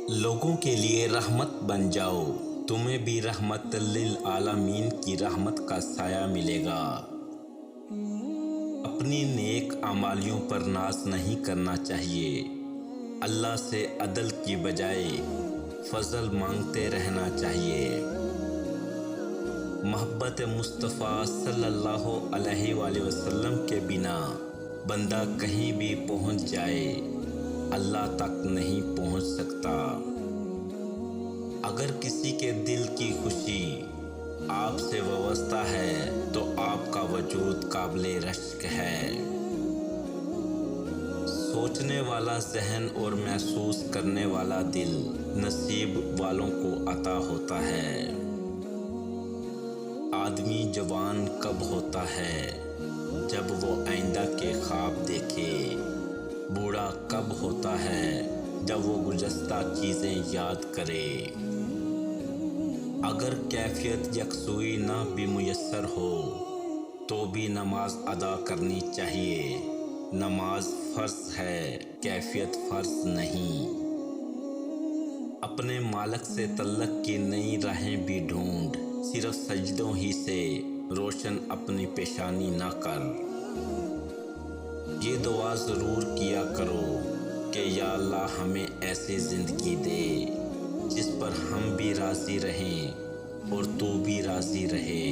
لوگوں کے لیے رحمت بن جاؤ، تمہیں بھی رحمت للعالمین کی رحمت کا سایہ ملے گا۔ اپنی نیک اعمالیوں پر ناز نہیں کرنا چاہیے، اللہ سے عدل کی بجائے فضل مانگتے رہنا چاہیے۔ محبت مصطفیٰ صلی اللہ علیہ وآلہ وسلم کے بنا بندہ کہیں بھی پہنچ جائے، اللہ تک نہیں پہنچ سکتا۔ اگر کسی کے دل کی خوشی آپ سے وابستہ ہے تو آپ کا وجود قابل رشک ہے۔ سوچنے والا ذہن اور محسوس کرنے والا دل نصیب والوں کو عطا ہوتا ہے۔ آدمی جوان کب ہوتا ہے؟ جب وہ آئندہ کے خواب دیکھے۔ بوڑھا کب ہوتا ہے؟ جب وہ گزشتہ چیزیں یاد کرے۔ اگر کیفیت یکسوئی نہ بھی میسر ہو تو بھی نماز ادا کرنی چاہیے۔ نماز فرض ہے، کیفیت فرض نہیں۔ اپنے مالک سے تعلق کی نئی راہیں بھی ڈھونڈ، صرف سجدوں ہی سے روشن اپنی پیشانی نہ کر۔ یہ دعا ضرور کیا کرو کہ یا اللہ ہمیں ایسی زندگی دے جس پر ہم بھی راضی رہیں اور تو بھی راضی رہے۔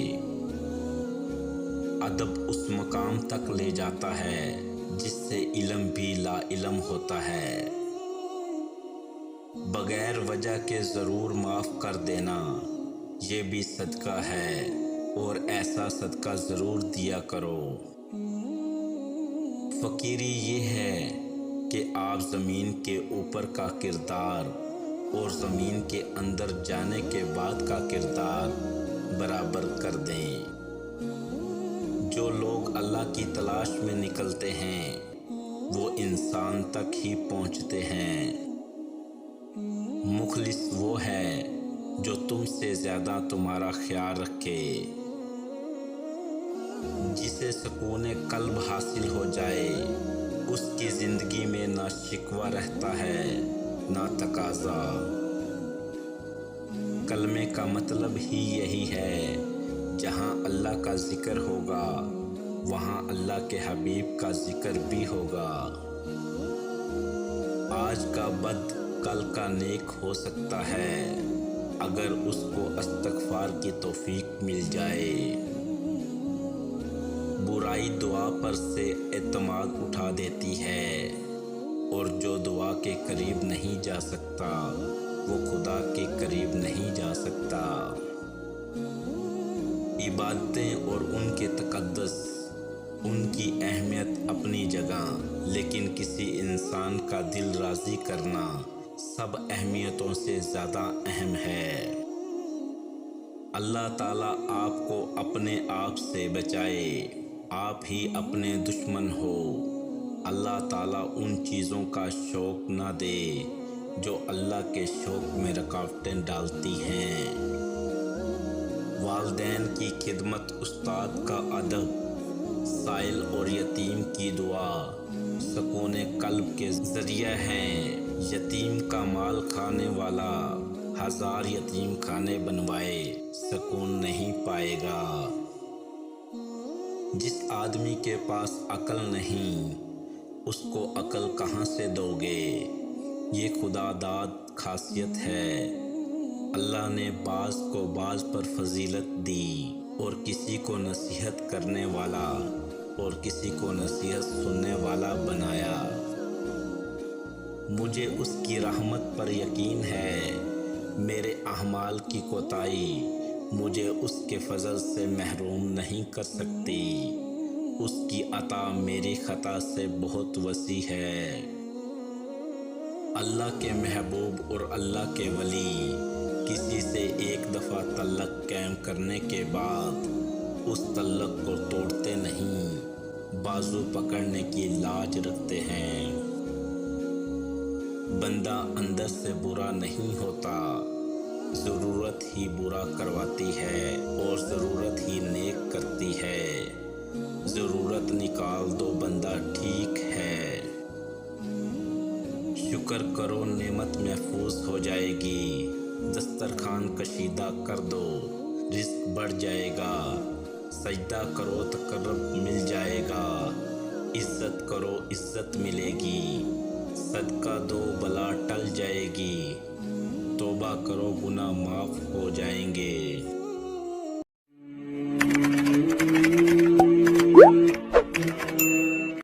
ادب اس مقام تک لے جاتا ہے جس سے علم بھی لا علم ہوتا ہے۔ بغیر وجہ کے ضرور معاف کر دینا یہ بھی صدقہ ہے، اور ایسا صدقہ ضرور دیا کرو۔ فقیری یہ ہے کہ آپ زمین کے اوپر کا کردار اور زمین کے اندر جانے کے بعد کا کردار برابر کر دیں۔ جو لوگ اللہ کی تلاش میں نکلتے ہیں وہ انسان تک ہی پہنچتے ہیں۔ مخلص وہ ہے جو تم سے زیادہ تمہارا خیال رکھے۔ جسے سکون قلب حاصل ہو جائے اس کی زندگی میں نہ شکوہ رہتا ہے نہ تقاضا۔ کلمے کا مطلب ہی یہی ہے، جہاں اللہ کا ذکر ہوگا وہاں اللہ کے حبیب کا ذکر بھی ہوگا۔ آج کا بد کل کا نیک ہو سکتا ہے اگر اس کو استغفار کی توفیق مل جائے۔ برائی دعا پر سے اعتماد اٹھا دیتی ہے، اور جو دعا کے قریب نہیں جا سکتا وہ خدا کے قریب نہیں جا سکتا۔ عبادتیں اور ان کے تقدس، ان کی اہمیت اپنی جگہ، لیکن کسی انسان کا دل راضی کرنا سب اہمیتوں سے زیادہ اہم ہے۔ اللہ تعالیٰ آپ کو اپنے آپ سے بچائے، آپ ہی اپنے دشمن ہو۔ اللہ تعالیٰ ان چیزوں کا شوق نہ دے جو اللہ کے شوق میں رکاوٹیں ڈالتی ہیں۔ والدین کی خدمت، استاد کا ادب، سائل اور یتیم کی دعا سکون قلب کے ذریعہ ہیں۔ یتیم کا مال کھانے والا 1000 یتیم خانے بنوائے سکون نہیں پائے گا۔ جس آدمی کے پاس عقل نہیں اس کو عقل کہاں سے دو گے؟ یہ خدا داد خاصیت ہے۔ اللہ نے بعض کو بعض پر فضیلت دی، اور کسی کو نصیحت کرنے والا اور کسی کو نصیحت سننے والا بنایا۔ مجھے اس کی رحمت پر یقین ہے، میرے اعمال کی کوتاہی مجھے اس کے فضل سے محروم نہیں کر سکتی۔ اس کی عطا میری خطا سے بہت وسیع ہے۔ اللہ کے محبوب اور اللہ کے ولی کسی سے ایک دفعہ تعلق قائم کرنے کے بعد اس تعلق کو توڑتے نہیں، بازو پکڑنے کی لاج رکھتے ہیں۔ بندہ اندر سے برا نہیں ہوتا، ضرورت ہی برا کرواتی ہے اور ضرورت ہی نیک کرتی ہے۔ ضرورت نکال دو بندہ ٹھیک ہے۔ شکر کرو نعمت محفوظ محفوظ ہو جائے گی۔ دسترخوان کشیدہ کر دو، رزق بڑھ جائے گا۔ سجدہ کرو تقرب مل جائے گا۔ عزت کرو عزت ملے گی۔ صدقہ دو بلا ٹل جائے گی۔ توبہ کرو گناہ معاف ہو جائیں گے۔